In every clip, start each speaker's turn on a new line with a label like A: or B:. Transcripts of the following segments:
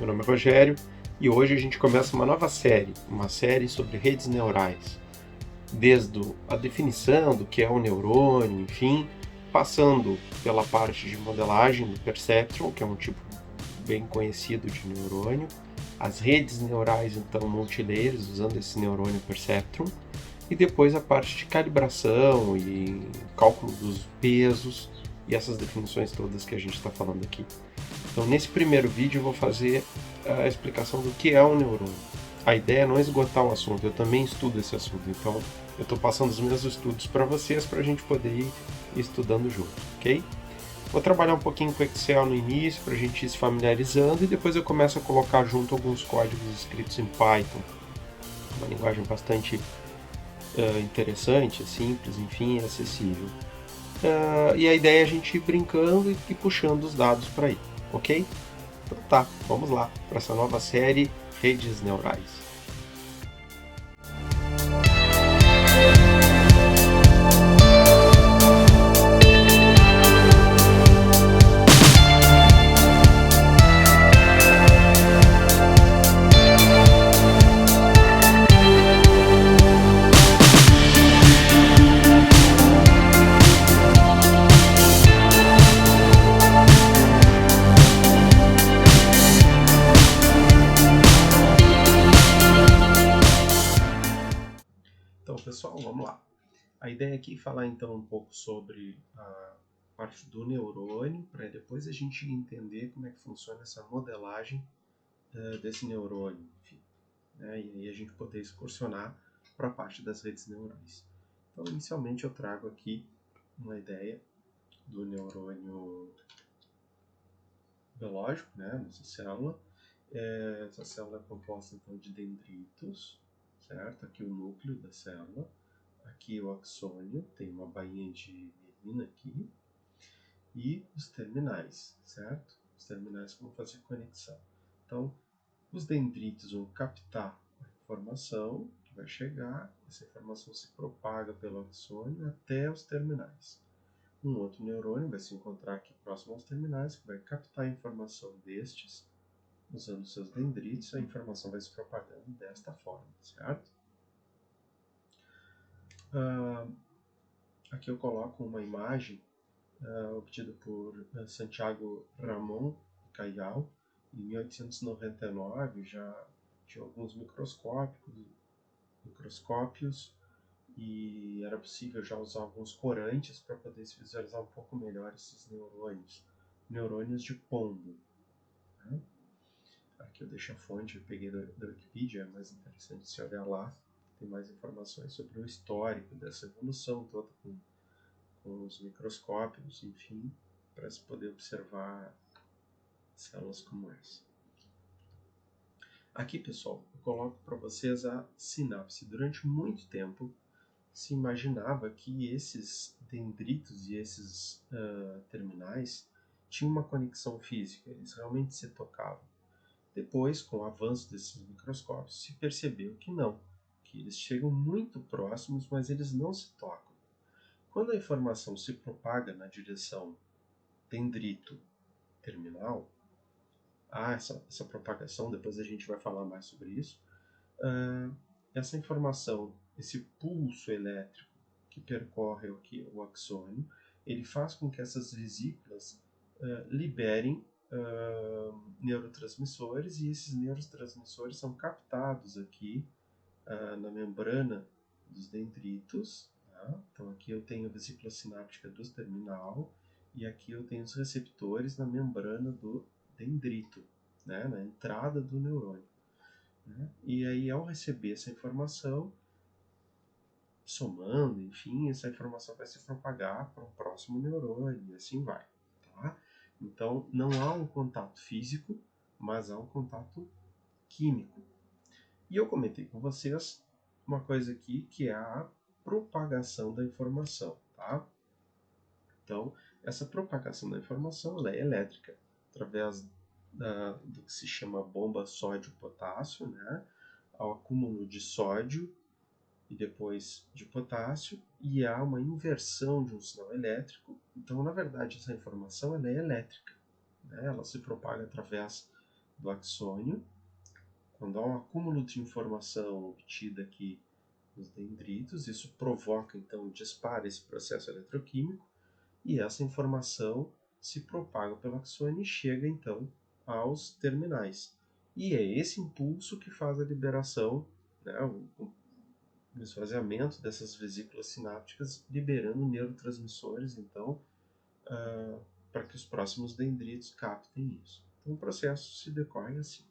A: Meu nome é Rogério e hoje a gente começa uma série sobre redes neurais, desde a definição do que é um neurônio, enfim, passando pela parte de modelagem do perceptron, que é um tipo bem conhecido de neurônio, as redes neurais então multilayers usando esse neurônio perceptron, e depois a parte de calibração e cálculo dos pesos e essas definições todas que a gente está falando aqui. Então, nesse primeiro vídeo eu vou fazer a explicação do que é um neurônio. A ideia é não esgotar o assunto, eu também estudo esse assunto, então eu estou passando os meus estudos para vocês para a gente poder ir estudando junto, ok? Vou trabalhar um pouquinho com Excel no início para a gente ir se familiarizando e depois eu começo a colocar junto alguns códigos escritos em Python, uma linguagem bastante interessante, simples, enfim, acessível. E a ideia é a gente ir brincando e puxando os dados para aí, ok? Então tá, vamos lá para essa nova série Redes Neurais. Então, pessoal, vamos lá. A ideia aqui é falar então um pouco sobre a parte do neurônio, para depois a gente entender como é que funciona essa modelagem desse neurônio, enfim, né? E aí a gente poder excursionar para a parte das redes neurais. Então, inicialmente eu trago aqui uma ideia do neurônio biológico, né, nossa célula. Essa célula é composta então de dendritos, certo? Aqui o núcleo da célula. Aqui o axônio, tem uma bainha de mielina aqui, e os terminais, certo? Os terminais que vão fazer conexão. Então, os dendritos vão captar a informação que vai chegar, essa informação se propaga pelo axônio até os terminais. Um outro neurônio vai se encontrar aqui próximo aos terminais, que vai captar a informação destes, usando seus dendritos, a informação vai se propagando desta forma, certo? Aqui eu coloco uma imagem obtida por Santiago Ramón e Callao. Em 1899 já tinha alguns microscópios e era possível já usar alguns corantes para poder se visualizar um pouco melhor esses neurônios de pombo, né? Aqui eu deixo a fonte, eu peguei da Wikipedia, é mais interessante se olhar lá, tem mais informações sobre o histórico dessa evolução toda com os microscópios, enfim, para se poder observar células como essa. Aqui, pessoal, eu coloco para vocês a sinapse. Durante muito tempo se imaginava que esses dendritos e esses terminais tinham uma conexão física, eles realmente se tocavam. Depois, com o avanço desses microscópios, se percebeu que não, que eles chegam muito próximos, mas eles não se tocam. Quando a informação se propaga na direção dendrito-terminal, essa propagação, depois a gente vai falar mais sobre isso, essa informação, esse pulso elétrico que percorre o axônio, ele faz com que essas vesículas liberem neurotransmissores, e esses neurotransmissores são captados aqui na membrana dos dendritos. Tá? Então aqui eu tenho a vesícula sináptica do terminal e aqui eu tenho os receptores na membrana do dendrito, né? Na entrada do neurônio, né? E aí ao receber essa informação, somando, enfim, essa informação vai se propagar para um próximo neurônio e assim vai. Tá? Então não há um contato físico, mas há um contato químico. E eu comentei com vocês uma coisa aqui que é a propagação da informação. Tá? Então, essa propagação da informação ela é elétrica, através do que se chama bomba sódio-potássio, né? Ao acúmulo de sódio e depois de potássio, e há uma inversão de um sinal elétrico. Então, na verdade, essa informação ela é elétrica, né? Ela se propaga através do axônio, quando há um acúmulo de informação obtida aqui nos dendritos, isso provoca, então, dispara esse processo eletroquímico, e essa informação se propaga pelo axônio e chega, então, aos terminais. E é esse impulso que faz a liberação, né, o esvaziamento dessas vesículas sinápticas, liberando neurotransmissores, então, para que os próximos dendritos captem isso. Então, o processo se decorre assim.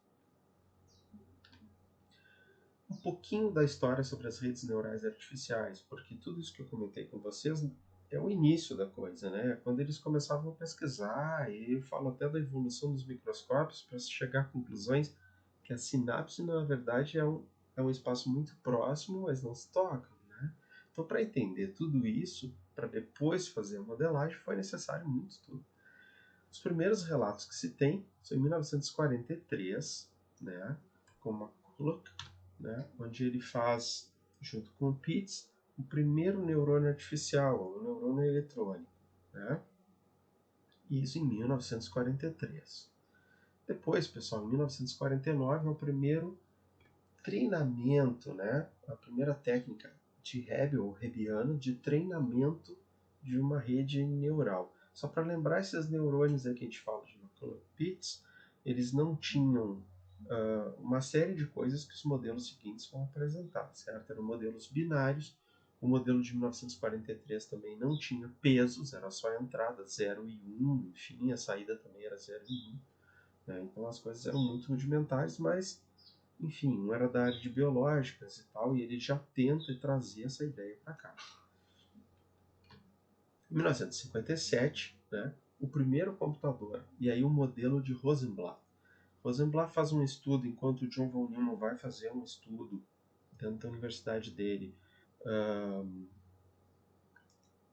A: Um pouquinho da história sobre as redes neurais artificiais, porque tudo isso que eu comentei com vocês é o início da coisa, né? Quando eles começavam a pesquisar, e eu falo até da evolução dos microscópios para se chegar a conclusões que a sinapse, na verdade, é um espaço muito próximo, mas não se tocam, né? Então, para entender tudo isso, para depois fazer a modelagem, foi necessário muito estudo. Os primeiros relatos que se tem são em 1943, né, com McCulloch, né, onde ele faz, junto com o Pitts, o primeiro neurônio artificial, o neurônio eletrônico. Né, isso em 1943. Depois, pessoal, em 1949, é o primeiro treinamento, né, a primeira técnica de Hebb ou Hebbiano de treinamento de uma rede neural. Só para lembrar, esses neurônios aí que a gente fala de McCulloch-Pitts, eles não tinham uma série de coisas que os modelos seguintes vão apresentar, certo? Eram modelos binários. O modelo de 1943 também não tinha pesos, era só a entrada 0 e 1, enfim, a saída também era 0 e 1. Né? Então as coisas eram muito rudimentares, mas, enfim, não era da área de biológicas e tal, e ele já tenta trazer essa ideia para cá. Em 1957, né, o primeiro computador, e aí o modelo de Rosenblatt. Rosenblatt faz um estudo, enquanto o John von Neumann vai fazer um estudo dentro da universidade dele,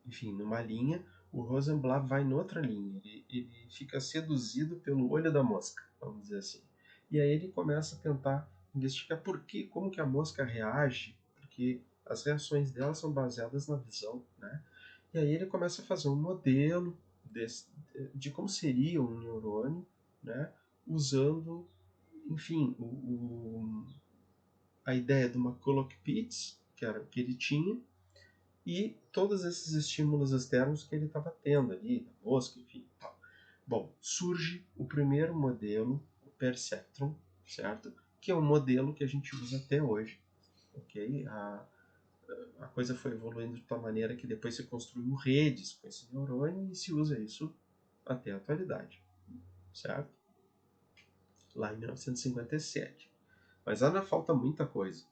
A: enfim, numa linha, o Rosenblatt vai noutra linha. Ele fica seduzido pelo olho da mosca, vamos dizer assim. E aí ele começa a tentar investigar como que a mosca reage, porque as reações dela são baseadas na visão, né? E aí ele começa a fazer um modelo de como seria um neurônio, né? Usando, enfim, a ideia de uma McCulloch-Pitts, que era o que ele tinha, e todos esses estímulos externos que ele estava tendo ali, da mosca, enfim. Tal. Bom, surge o primeiro modelo, o Perceptron, certo? Que é um modelo que a gente usa até hoje, ok? A coisa foi evoluindo de tal maneira que depois se construiu redes com esse neurônio e se usa isso até a atualidade, certo? Lá em 1957. Mas ainda falta muita coisa.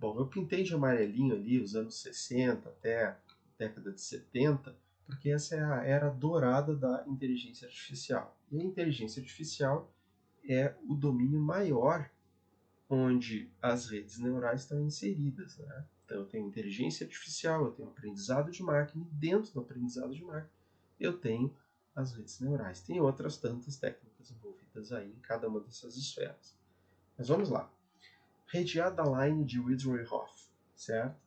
A: Bom, eu pintei de amarelinho ali os anos 60 até a década de 70, porque essa é a era dourada da inteligência artificial. E a inteligência artificial é o domínio maior onde as redes neurais estão inseridas. Né? Então eu tenho inteligência artificial, eu tenho aprendizado de máquina, e dentro do aprendizado de máquina eu tenho as redes neurais. Tem outras tantas técnicas envolvidas aí em cada uma dessas esferas. Mas vamos lá. Rede Adaline de Widrow e Hoff, certo?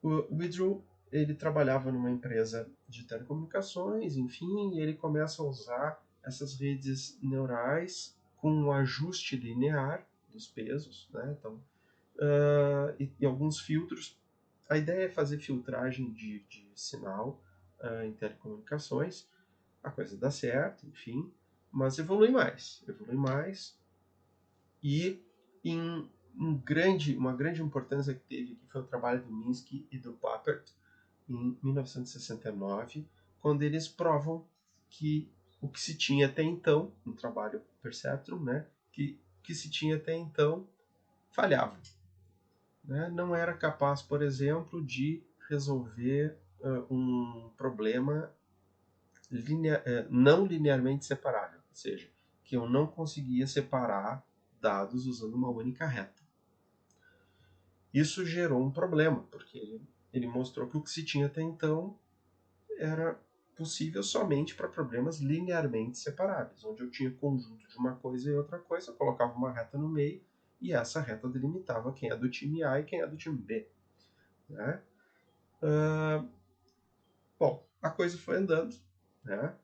A: O Widrow, ele trabalhava numa empresa de telecomunicações, enfim, e ele começa a usar essas redes neurais com um ajuste linear dos pesos, né? Então, e alguns filtros. A ideia é fazer filtragem de sinal em telecomunicações. A coisa dá certo, enfim, mas evolui mais. Evolui mais e em uma grande importância que teve aqui foi o trabalho do Minsky e do Papert em 1969, quando eles provam que o que se tinha até então, no trabalho Perceptron, né, que se tinha até então falhava. Né? Não era capaz, por exemplo, de resolver um problema não linearmente separável, ou seja, que eu não conseguia separar dados usando uma única reta. Isso gerou um problema, porque ele mostrou que o que se tinha até então era possível somente para problemas linearmente separáveis, onde eu tinha conjunto de uma coisa e outra coisa, eu colocava uma reta no meio e essa reta delimitava quem é do time A e quem é do time B. Né? Bom, a coisa foi andando, né?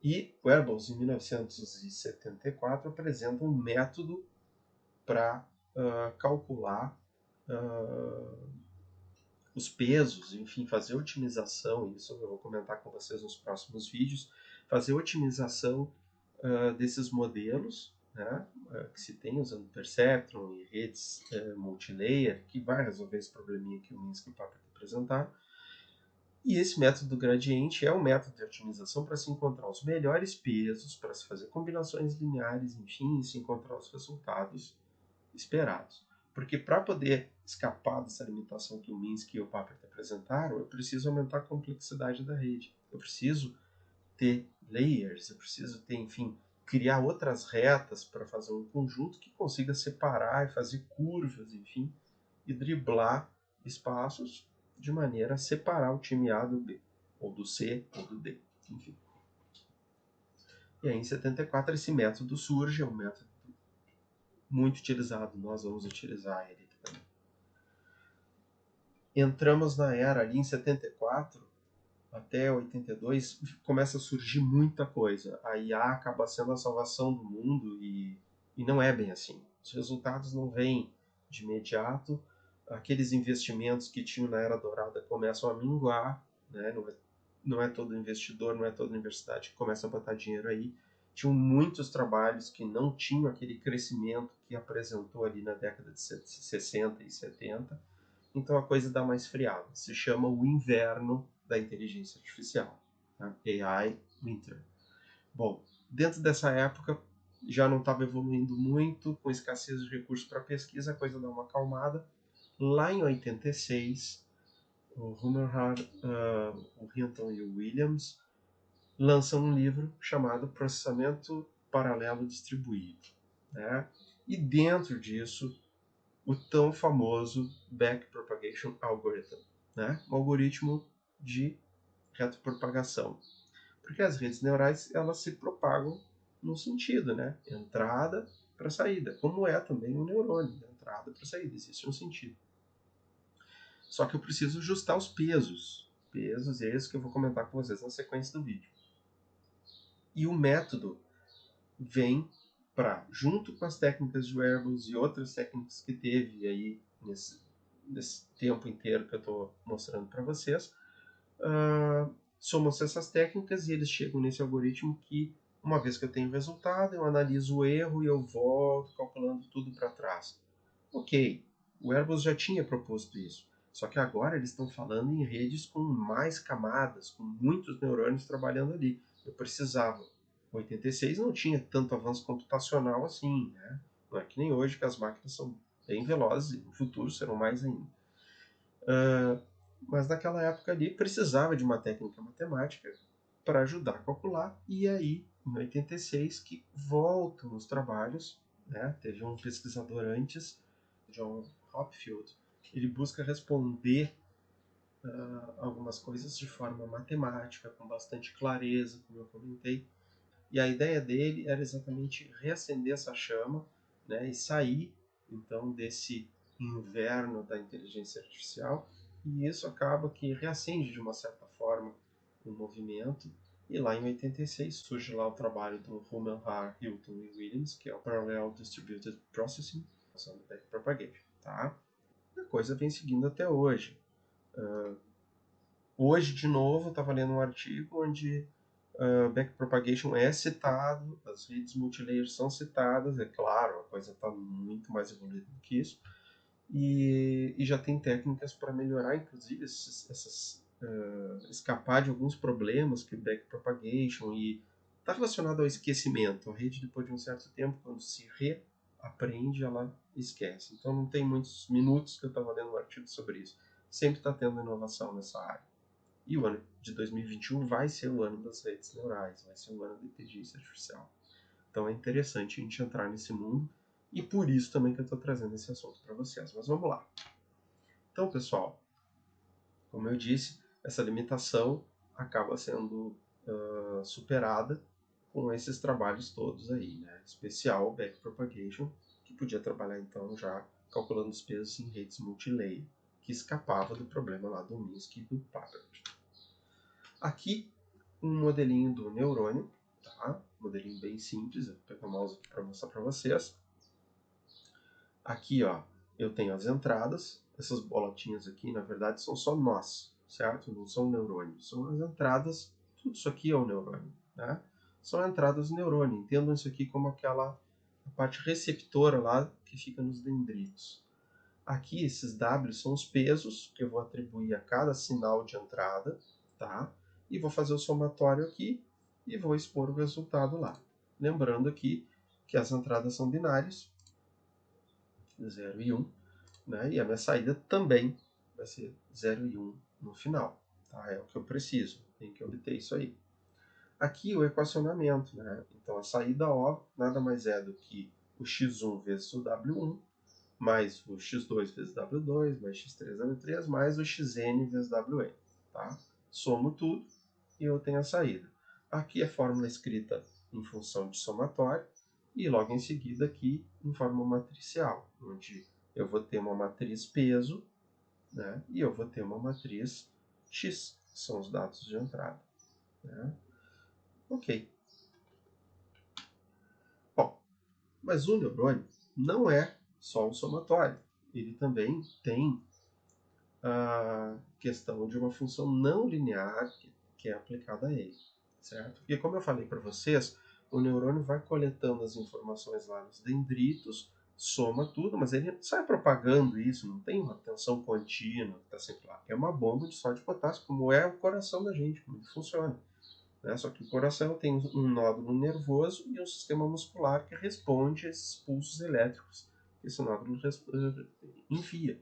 A: E o Wearables, em 1974, apresenta um método para calcular os pesos, enfim, fazer otimização, isso eu vou comentar com vocês nos próximos vídeos, fazer otimização desses modelos, né, que se tem usando Perceptron e redes multilayer, que vai resolver esse probleminha que o Minsky e o Papert apresentaram. E esse método do gradiente é um método de otimização para se encontrar os melhores pesos, para se fazer combinações lineares, enfim, se encontrar os resultados esperados. Porque para poder escapar dessa limitação que o Minsky e o Papert apresentaram, eu preciso aumentar a complexidade da rede. Eu preciso ter layers, eu preciso ter, enfim, criar outras retas para fazer um conjunto que consiga separar e fazer curvas, enfim, e driblar espaços de maneira a separar o time A do B, ou do C, ou do D, enfim. E aí, em 74, esse método surge, é um método muito utilizado, nós vamos utilizar ele aqui também. Entramos na era ali em 74, até 82, começa a surgir muita coisa. A IA acaba sendo a salvação do mundo e não é bem assim. Os resultados não vêm de imediato, aqueles investimentos que tinham na Era Dourada começam a minguar, né? Não é todo investidor, não é toda universidade que começa a botar dinheiro aí. Tinham muitos trabalhos que não tinham aquele crescimento que apresentou ali na década de 60 e 70, então a coisa dá mais friada. Se chama o inverno da inteligência artificial, tá? AI Winter. Bom, dentro dessa época já não estava evoluindo muito, com escassez de recursos para pesquisa, a coisa dá uma acalmada. Lá em 86, o Hummelhart, o Hinton e o Williams lançam um livro chamado Processamento Paralelo Distribuído, né? E dentro disso, o tão famoso Backpropagation Algorithm, né? Um algoritmo de retropropagação. Porque as redes neurais, elas se propagam num sentido, né? Entrada para saída, como é também o neurônio, entrada para saída, existe um sentido. Só que eu preciso ajustar os pesos. Pesos, é isso que eu vou comentar com vocês na sequência do vídeo. E o método vem para, junto com as técnicas de wearables e outras técnicas que teve aí nesse tempo inteiro que eu estou mostrando para vocês, somam-se essas técnicas e eles chegam nesse algoritmo que, uma vez que eu tenho o resultado, eu analiso o erro e eu volto calculando tudo para trás. Ok, o Airbus já tinha proposto isso, só que agora eles estão falando em redes com mais camadas, com muitos neurônios trabalhando ali. Eu precisava. 86 não tinha tanto avanço computacional assim, né? Não é que nem hoje, que as máquinas são bem velozes e no futuro serão mais ainda. Mas naquela época ali precisava de uma técnica matemática para ajudar a calcular, e aí, em 86, que voltam os trabalhos, né? Teve um pesquisador antes, John Hopfield, ele busca responder algumas coisas de forma matemática, com bastante clareza, como eu comentei. E a ideia dele era exatamente reacender essa chama, né, e sair então desse inverno da inteligência artificial, e isso acaba que reacende de uma certa forma o movimento. E lá em 86 surge lá o trabalho do Hummelhart, Hilton e Williams, que é o Parallel Distributed Processing, usando Backpropagation, tá? E a coisa vem seguindo até hoje. Hoje, de novo, eu estava lendo um artigo onde backpropagation é citado, as redes multilayer são citadas, é claro, a coisa está muito mais evoluída do que isso, e já tem técnicas para melhorar, inclusive, escapar de alguns problemas que o backpropagation, e está relacionado ao esquecimento. A rede, depois de um certo tempo, quando se reaprende, ela esquece. Então não tem muitos minutos que eu estava lendo um artigo sobre isso. Sempre está tendo inovação nessa área. E o ano de 2021 vai ser o ano das redes neurais, vai ser o ano da inteligência artificial. Então é interessante a gente entrar nesse mundo, e por isso também que eu estou trazendo esse assunto para vocês. Mas vamos lá. Então, pessoal, como eu disse, essa limitação acaba sendo superada com esses trabalhos todos aí, né? Especial o backpropagation, que podia trabalhar então já calculando os pesos em redes multilayer, que escapava do problema lá do Minsky e do Papert. Aqui, um modelinho do neurônio, tá? Modelinho bem simples, eu vou pegar o mouse aqui para mostrar para vocês. Aqui, ó, eu tenho as entradas, essas bolotinhas aqui, na verdade, são só nós, certo? Não são neurônios, são as entradas, tudo isso aqui é o neurônio, né? São entradas do neurônio, entendam isso aqui como aquela parte receptora lá que fica nos dendritos. Aqui, esses W são os pesos que eu vou atribuir a cada sinal de entrada, tá? E vou fazer o somatório aqui e vou expor o resultado lá. Lembrando aqui que as entradas são binárias, 0 e 1, né? E a minha saída também vai ser 0 e 1 no final. Tá? É o que eu preciso, tem que obter isso aí. Aqui o equacionamento, né? Então a saída O nada mais é do que o x1 vezes o W1, mais o x2 vezes W2, mais x3 W3, mais o xn vezes Wn. Tá? Somo tudo e eu tenho a saída. Aqui a fórmula escrita em função de somatório, e logo em seguida aqui em forma matricial, onde eu vou ter uma matriz peso, né, e eu vou ter uma matriz x, que são os dados de entrada. Né? Ok. Bom, mas o neurônio não é só um somatório. Ele também tem a questão de uma função não linear que é aplicada a ele. Certo? Porque, como eu falei para vocês, o neurônio vai coletando as informações lá nos dendritos, soma tudo, mas ele não sai propagando isso, não tem uma tensão contínua que está sempre lá. É uma bomba de sódio e potássio, como é o coração da gente, como ele funciona. Né? Só que o coração tem um nódulo nervoso e um sistema muscular que responde a esses pulsos elétricos que esse nódulo envia.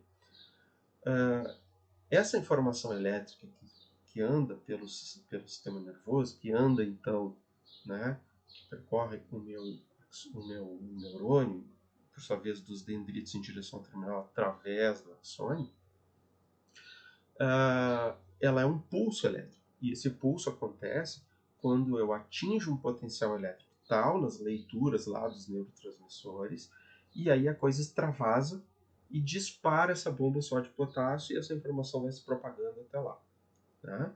A: Essa informação elétrica que anda pelo sistema nervoso, que anda então, né, que percorre o meu neurônio, por sua vez dos dendritos em direção terminal através do axônio, ela é um pulso elétrico. E esse pulso acontece quando eu atinjo um potencial elétrico tal nas leituras lá dos neurotransmissores, e aí a coisa extravasa e dispara essa bomba sódio potássio e essa informação vai se propagando até lá. Né?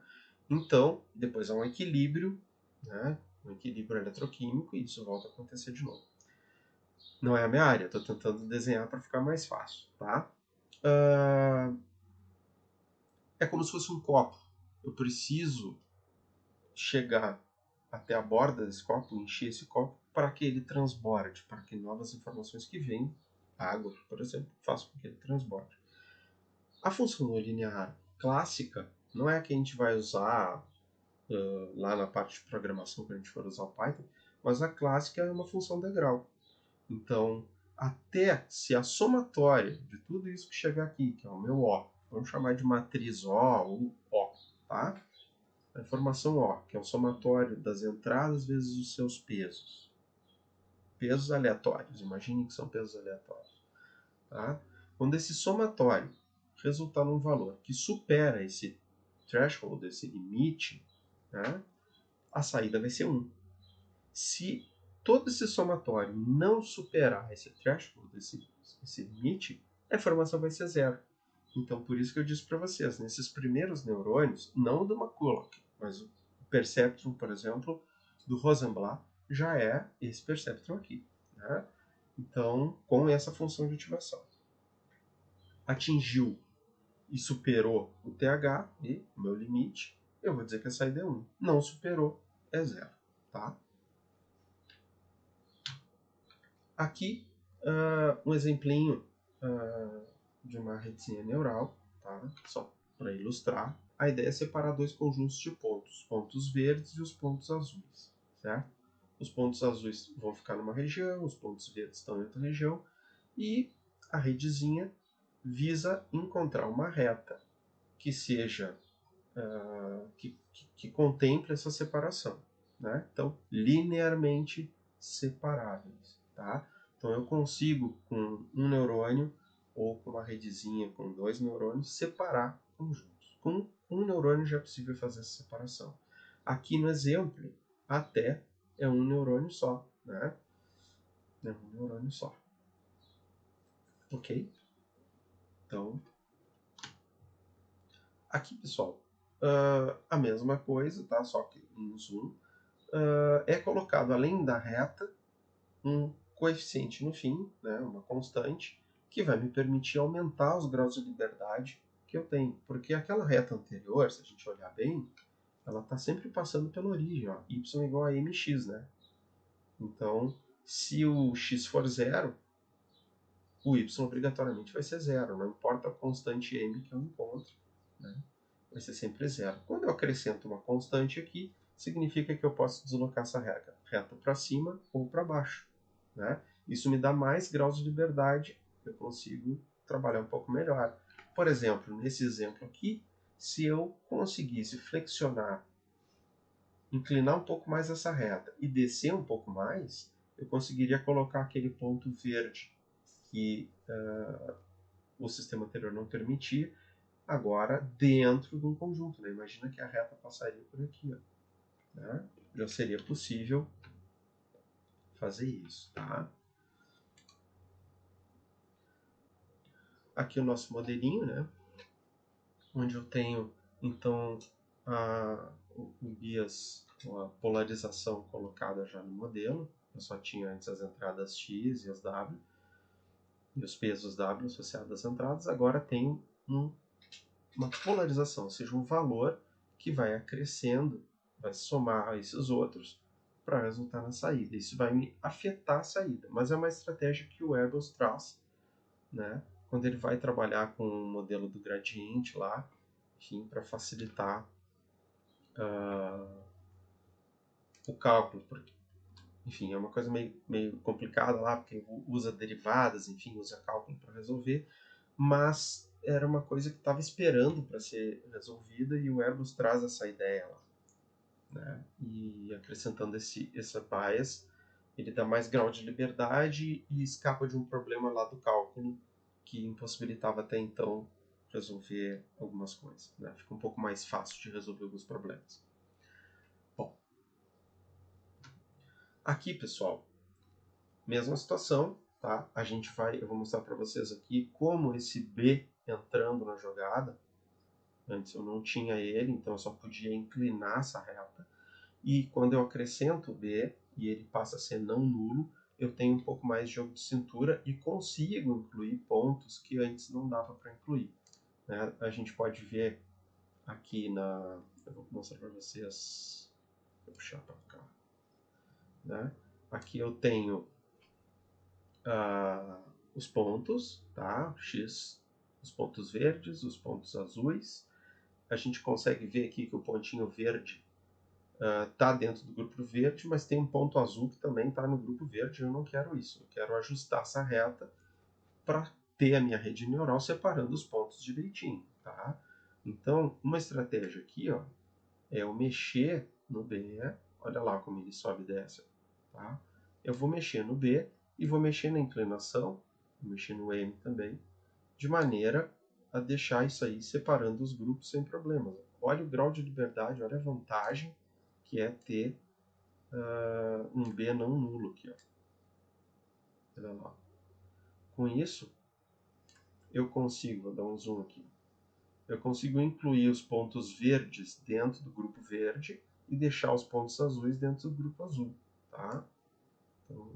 A: Então, depois há um equilíbrio, né? Um equilíbrio eletroquímico, e isso volta a acontecer de novo. Não é a minha área, estou tentando desenhar para ficar mais fácil. Tá? É como se fosse um copo. Eu preciso chegar até a borda desse copo, encher esse copo, para que ele transborde, para que novas informações que vêm, água, por exemplo, façam com que ele transborde. A função não linear clássica não é a que a gente vai usar lá na parte de programação, quando a gente for usar o Python, mas a clássica é uma função degrau. Então, até se a somatória de tudo isso que chegar aqui, que é o meu O, vamos chamar de matriz O ou O, tá? A informação O, que é o somatório das entradas vezes os seus pesos. Pesos aleatórios, imagine que são pesos aleatórios. Tá? Quando esse somatório resultar num valor que supera esse threshold, esse limite, né, a saída vai ser 1. Se todo esse somatório não superar esse threshold, esse limite, a informação vai ser 0. Então, por isso que eu disse para vocês, nesses primeiros neurônios, não o do McCulloch, mas o perceptron, por exemplo, do Rosenblatt, já é esse perceptron aqui. Né? Então, com essa função de ativação. Atingiu e superou o TH, e o meu limite, eu vou dizer que a saída é 1. Não superou, é 0. Tá? Aqui, um exemplinho de uma redezinha neural, tá? Só para ilustrar. A ideia é separar dois conjuntos de pontos, os pontos verdes e os pontos azuis, certo? Os pontos azuis vão ficar numa região, os pontos verdes estão em outra região, e a redezinha visa encontrar uma reta que seja que contemple essa separação, né? Então, linearmente separáveis, tá? Então, eu consigo, com um neurônio ou com uma redezinha com 2 neurônios, separar conjuntos. Com um neurônio já é possível fazer essa separação. Aqui no exemplo, até é um neurônio só, né? É um neurônio só. Ok? Então, aqui, pessoal, a mesma coisa, tá? Só que em zoom. é colocado além da reta um coeficiente no fim, né, uma constante, que vai me permitir aumentar os graus de liberdade que eu tenho. Porque aquela reta anterior, se a gente olhar bem, ela está sempre passando pela origem, ó, y igual a mx, né? Então, se o x for zero, o y obrigatoriamente vai ser zero, não importa a constante m que eu encontro, né? Vai ser sempre zero. Quando eu acrescento uma constante aqui, significa que eu posso deslocar essa reta para cima ou para baixo, né? Isso me dá mais graus de liberdade, eu consigo trabalhar um pouco melhor. Por exemplo, nesse exemplo aqui, se eu conseguisse flexionar, inclinar um pouco mais essa reta e descer um pouco mais, eu conseguiria colocar aquele ponto verde que o sistema anterior não permitia, agora dentro de um conjunto. Né? Imagina que a reta passaria por aqui. Ó, né? Já seria possível fazer isso. Tá? Aqui o nosso modelinho, né? Onde eu tenho, então, o bias, a polarização colocada já no modelo. Eu só tinha antes as entradas x e as w, e os pesos w associados às entradas. Agora tenho uma polarização, ou seja, um valor que vai acrescendo, vai somar a esses outros para resultar na saída. Isso vai me afetar a saída, mas é uma estratégia que o Airbus traz, né, quando ele vai trabalhar com o modelo do gradiente lá, enfim, para facilitar o cálculo, porque, enfim, é uma coisa meio complicada lá, porque usa derivadas, enfim, usa cálculo para resolver, mas era uma coisa que estava esperando para ser resolvida e o Airbus traz essa ideia lá. Né? E acrescentando essa bias, ele dá mais grau de liberdade e escapa de um problema lá do cálculo que impossibilitava até então resolver algumas coisas. Né? Fica um pouco mais fácil de resolver alguns problemas. Bom, aqui, pessoal, mesma situação, tá? Eu vou mostrar para vocês aqui como esse B entrando na jogada. Antes eu não tinha ele, então eu só podia inclinar essa reta. E quando eu acrescento o B e ele passa a ser não nulo, eu tenho um pouco mais de jogo de cintura e consigo incluir pontos que antes não dava para incluir. Né? A gente pode ver aqui na... Eu vou mostrar para vocês... Vou puxar para cá. Né? Aqui eu tenho os pontos, tá? X, os pontos verdes, os pontos azuis. A gente consegue ver aqui que o pontinho verde está dentro do grupo verde, mas tem um ponto azul que também está no grupo verde. Eu não quero isso. Eu quero ajustar essa reta para ter a minha rede neural separando os pontos direitinho. Tá? Então, uma estratégia aqui, ó, é eu mexer no B. Olha lá como ele sobe e desce. Tá? Eu vou mexer no B e vou mexer na inclinação, vou mexer no M também, de maneira a deixar isso aí separando os grupos sem problemas. Olha o grau de liberdade, olha a vantagem que é ter um B não nulo aqui. Ó. Olha lá. Com isso, eu consigo, vou dar um zoom aqui, eu consigo incluir os pontos verdes dentro do grupo verde e deixar os pontos azuis dentro do grupo azul. Tá? Então,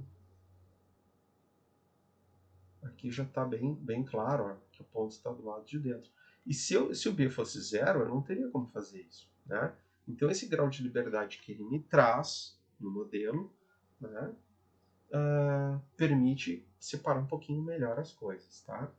A: aqui já está bem claro, ó, que o ponto está do lado de dentro. E se o B fosse zero, eu não teria como fazer isso. Né? Então, esse grau de liberdade que ele me traz no modelo, né, permite separar um pouquinho melhor as coisas. Tá?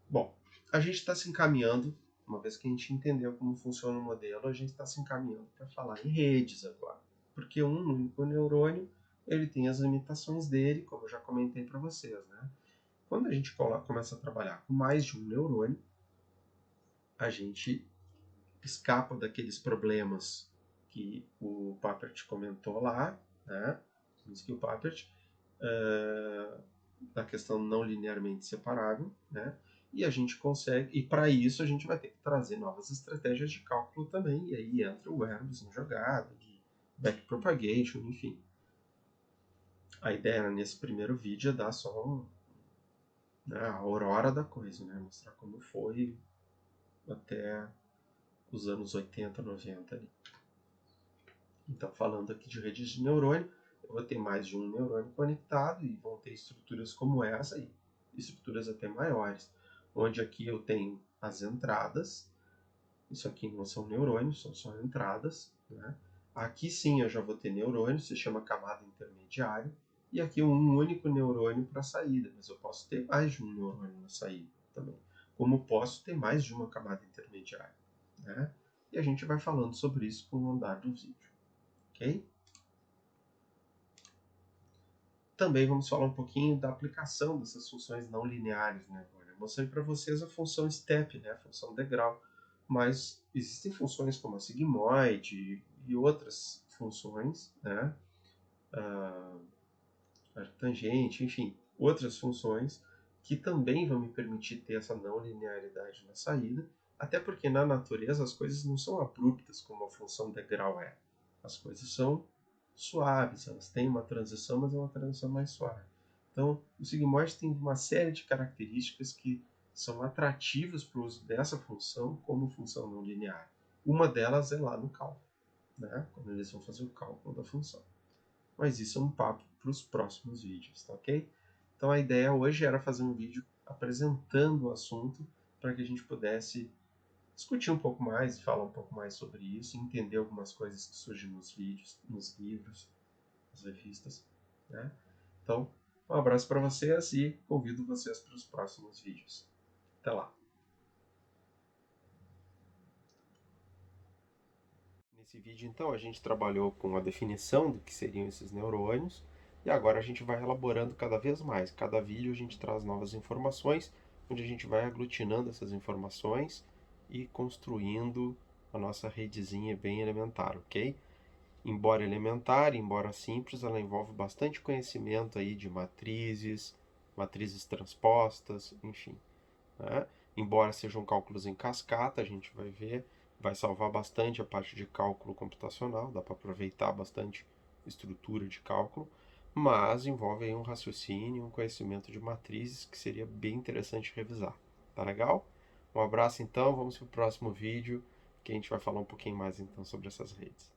A: Bom, a gente está se encaminhando, uma vez que a gente entendeu como funciona o modelo, a gente está se encaminhando para falar em redes agora. Porque um único neurônio, ele tem as limitações dele, como eu já comentei para vocês. Né? Quando a gente começa a trabalhar com mais de um neurônio, a gente escapa daqueles problemas que o Papert comentou lá, né? Que o Papert, da questão não linearmente separável, né? E a gente consegue, e para isso a gente vai ter que trazer novas estratégias de cálculo também, e aí entra o Airbus na jogada, de backpropagation, enfim. A ideia nesse primeiro vídeo é dar só né, a aurora da coisa, né? Mostrar como foi até os anos 80, 90 ali. Então, falando aqui de redes de neurônio, eu vou ter mais de um neurônio conectado e vão ter estruturas como essa e estruturas até maiores, onde aqui eu tenho as entradas. Isso aqui não são neurônios, são só entradas, né? Aqui sim eu já vou ter neurônios, se chama camada intermediária, e aqui um único neurônio para a saída, mas eu posso ter mais de um neurônio na saída também, como posso ter mais de uma camada intermediária, né? E a gente vai falando sobre isso com o andar do vídeo, ok? Também vamos falar um pouquinho da aplicação dessas funções não lineares, né? Eu mostrei para vocês a função step, né? A função degrau, mas existem funções como a sigmoide e outras funções, né? A tangente, enfim, outras funções que também vão me permitir ter essa não linearidade na saída, até porque na natureza as coisas não são abruptas como a função degrau é. As coisas são suaves, elas têm uma transição, mas é uma transição mais suave. Então, o sigmoide tem uma série de características que são atrativas para o uso dessa função como função não linear. Uma delas é lá no cálculo, né? Quando eles vão fazer o cálculo da função. Mas isso é um papo para os próximos vídeos, tá ok? Então a ideia hoje era fazer um vídeo apresentando o assunto para que a gente pudesse discutir um pouco mais, falar um pouco mais sobre isso, entender algumas coisas que surgem nos vídeos, nos livros, nas revistas, né? Então, um abraço para vocês e convido vocês para os próximos vídeos. Até lá! Nesse vídeo, então, a gente trabalhou com a definição do que seriam esses neurônios e agora a gente vai elaborando cada vez mais. Cada vídeo a gente traz novas informações, onde a gente vai aglutinando essas informações e construindo a nossa redezinha bem elementar, ok? Embora elementar, embora simples, ela envolve bastante conhecimento aí de matrizes, matrizes transpostas, enfim, né? Embora sejam cálculos em cascata, a gente vai ver, vai salvar bastante a parte de cálculo computacional, dá para aproveitar bastante estrutura de cálculo, mas envolve aí um raciocínio, um conhecimento de matrizes que seria bem interessante revisar. Tá legal? Um abraço então, vamos para o próximo vídeo, que a gente vai falar um pouquinho mais então sobre essas redes.